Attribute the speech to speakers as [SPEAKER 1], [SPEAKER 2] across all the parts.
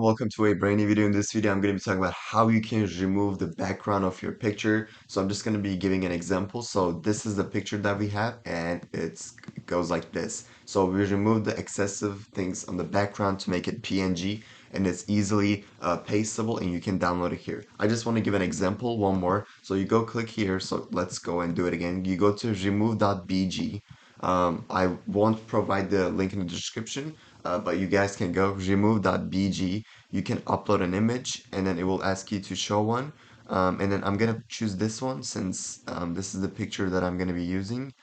[SPEAKER 1] welcome to a brand new video. In this video, I'm going to be talking about how you can remove the background of your picture. So I'm just going to be giving an example. So this is the picture that we have, and it goes like this. So we remove the excessive things on the background to make it PNG, and it's easily pasteable, and you can download it here. I just want to give an example, one more. So you go click here. So let's go and do it again. You go to remove.bg. I won't provide the link in the description, but you guys can go remove.bg. You can upload an image and then it will ask you to show one. And then I'm gonna choose this one since this is the picture that I'm gonna be using.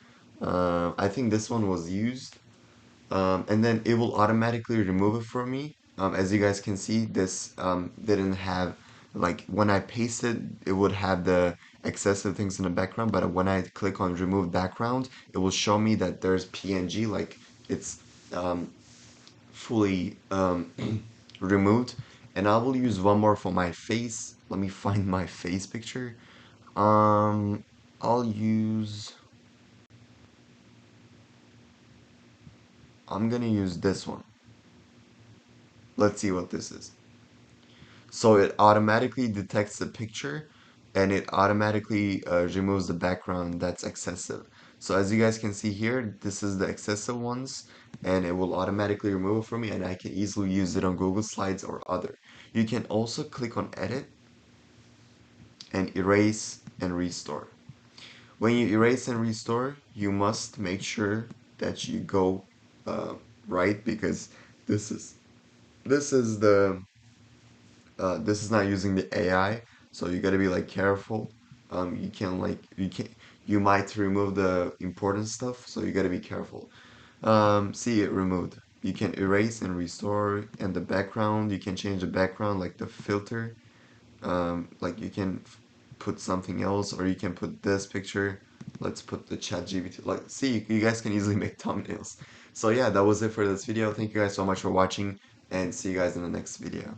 [SPEAKER 1] I think this one was used. And then it will automatically remove it for me. As you guys can see, this didn't have, like, when I pasted, it would have the excessive things in the background, but when I click on remove background, it will show me that there's PNG, like it's um, fully removed. And I will use one more for my face. Let me find my face picture. Um, I'll use, I'm gonna use this one. Let's see what this is. So it automatically detects the picture and it automatically removes the background that's excessive. So as you guys can see here, this is the excessive ones and it will automatically remove it for me, and I can easily use it on Google Slides or other. You can also click on edit and erase and restore. When you erase and restore, you must make sure that you go right, because this is this is the this is not using the AI, so you gotta be like careful. You can you might remove the important stuff, so you gotta be careful. See it removed. You can erase and restore, and the background, you can change the background, like the filter. Like you can put something else, or you can put this picture. Let's put the chat GPT. Like, see, you guys can easily make thumbnails. So yeah, that was it for this video. Thank you guys so much for watching, and see you guys in the next video.